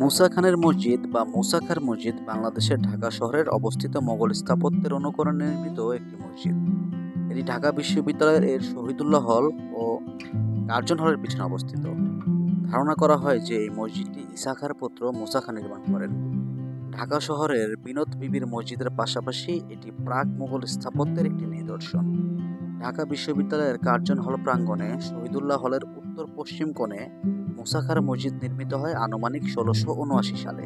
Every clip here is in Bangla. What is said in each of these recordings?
মুসা খানের মসজিদ বা মুসা খার মসজিদ বাংলাদেশের ঢাকা শহরের অবস্থিত মোগল স্থাপত্যের অনুকরণে নির্মিত একটি মসজিদ। এটি ঢাকা বিশ্ববিদ্যালয়ের শহীদুল্লাহ হল ও কার্জন হলের পিছনে অবস্থিত। ধারণা করা হয় যে এই মসজিদটি ঈসা খাঁর পুত্র মুসা খাঁ নির্মাণ করেন। ঢাকা শহরের বিনোদ বিবির মসজিদের পাশাপাশি এটি প্রাক মুঘল স্থাপত্যের একটি নিদর্শন। ঢাকা বিশ্ববিদ্যালয়ের কার্জন হল প্রাঙ্গণে শহীদুল্লাহ হলের উত্তর পশ্চিম কোণে মুসা খাঁর মসজিদ নির্মিত হয় আনুমানিক ১৬৭৯ সালে।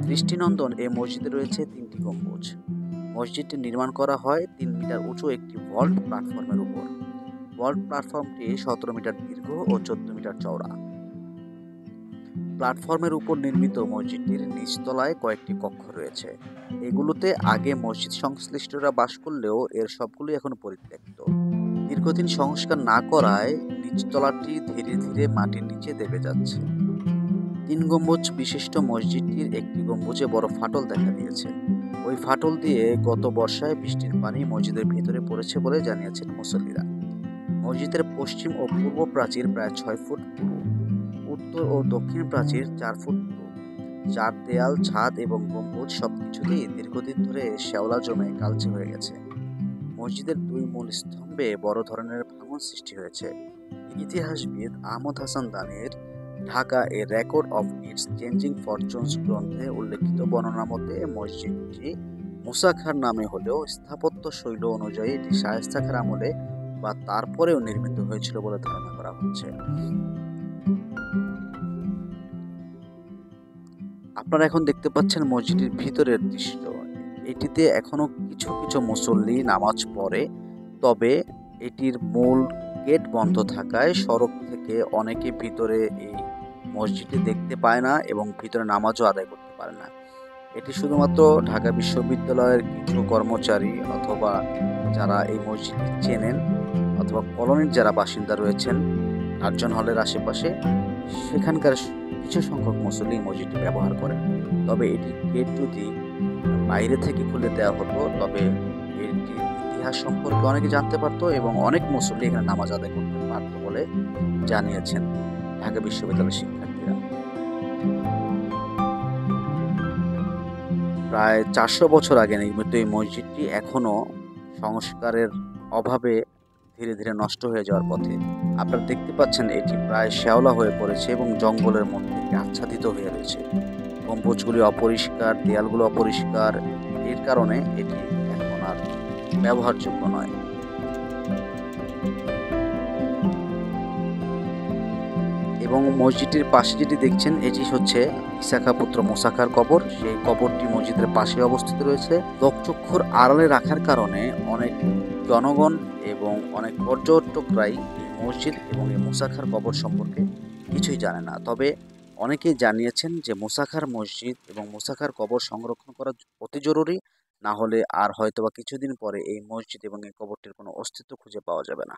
দৃষ্টিনন্দন এই মসজিদে রয়েছে ৩টি গম্বুজ। মসজিদটি নির্মাণ করা হয় ৩ মিটার উঁচু একটি ভল্ট প্ল্যাটফর্মের উপর। ভল্ট প্ল্যাটফর্মটি ১৭ মিটার দীর্ঘ ও ১৪ মিটার চওড়া। প্ল্যাটফর্মের উপর নির্মিত মসজিদটির নিচতলায় কয়েকটি কক্ষ রয়েছে। এগুলোতে আগে মসজিদ সংশ্লিষ্টরা বাস করলেও এর সবগুলোই এখন পরিত্যক্ত। দীর্ঘদিন সংস্কার না করায় নিচতলাটি ধীরে ধীরে মাটির নিচে দেবে যাচ্ছে। ৩ গম্বুজ বিশিষ্ট মসজিদটির একটি গম্বুজে বড় ফাটল দেখা দিয়েছে। ওই ফাটল দিয়ে গত বর্ষায় বৃষ্টির পানি মসজিদের ভেতরে পড়েছে বলে জানিয়েছেন মুসল্লিরা। মসজিদের পশ্চিম ও পূর্ব প্রাচীর প্রায় ৬ ফুট পুরু, উত্তর ও দক্ষিণ প্রাচীর ৪ ফুট পুরু। চার দেয়াল, ছাদ এবং গম্বুজ সবকিছুতেই দীর্ঘদিন ধরে শ্যাওলা জমে কালচে হয়ে গেছে। মসজিদের ২ মূল স্তম্ভে বড় ধরনের ভাঙন সৃষ্টি হয়েছে। ইতিহাসবিদ আহমদ হাসান দানির ঢাকা এ record of its changing fortunes গ্রন্থে উল্লেখিত বর্ণনা মতে মসজিদটি মুসা খাঁর নামে হলেও স্থাপত্য শৈল অনুযায়ী এটি শায়েস্তা খাঁর আমলে বা তারপরেও নির্মিত হয়েছিল বলে ধারণা করা হচ্ছে। আপনারা এখন দেখতে পাচ্ছেন মসজিদের ভিতরের দৃশ্য। এটিতে এখনো কিছু কিছু মুসল্লি নামাজ পড়ে, তবে এটির মূল গেট বন্ধ থাকায় সড়ক থেকে অনেকে ভিতরে এই মসজিদটি দেখতে পায় না এবং ভিতরে নামাজও আদায় করতে পারে না। এটি শুধুমাত্র ঢাকা বিশ্ববিদ্যালয়ের কিছু কর্মচারী অথবা যারা এই মসজিদটি চেনেন অথবা কলোনির যারা বাসিন্দা রয়েছেন কার্জন হলের আশেপাশে, সেখানকার কিছু সংখ্যক মুসল্লি মসজিদটি ব্যবহার করেন। তবে এটির গেট যদি বাইরে থেকে খুলে দেওয়া হতো তবে এটির ইতিহাস সম্পর্কে অনেকে জানতে পারতো এবং অনেক মুসল্লি এখানে নামাজ আদায় করতে পারত বলে জানিয়েছেন ঢাকা বিশ্ববিদ্যালয়ের শিক্ষার্থীরা। প্রায় ৪০০ বছর আগে নির্মিত এই মসজিদটি এখনও সংস্কারের অভাবে ধীরে ধীরে নষ্ট হয়ে যাওয়ার পথে। আপনারা দেখতে পাচ্ছেন এটি প্রায় শ্যাওলা হয়ে পড়েছে এবং জঙ্গলের মধ্যে আচ্ছাদিত হয়ে রয়েছে। গম্বুজগুলি অপরিষ্কার, দেয়ালগুলো অপরিষ্কার, এর কারণে এটি এখন আর ব্যবহারযোগ্য নয়। এবং মসজিদটির পাশে যেটি দেখছেন এটি হচ্ছে ঈসা খাঁ পুত্র মুসা খাঁর কবর। সেই কবরটি মসজিদের পাশে অবস্থিত রয়েছে। লোকচক্ষুর আড়ালে রাখার কারণে অনেক জনগণ এবং অনেক পর্যটকরাই এই মসজিদ এবং এই মুসা খাঁর কবর সম্পর্কে কিছুই জানে না। তবে অনেকেই জানিয়েছেন যে মুসা খাঁর মসজিদ এবং মুসা খাঁর কবর সংরক্ষণ করা অতি জরুরি, না হলে আর হয়তোবা কিছুদিন পরে এই মসজিদ এবং এই কবরটির কোনো অস্তিত্ব খুঁজে পাওয়া যাবে না।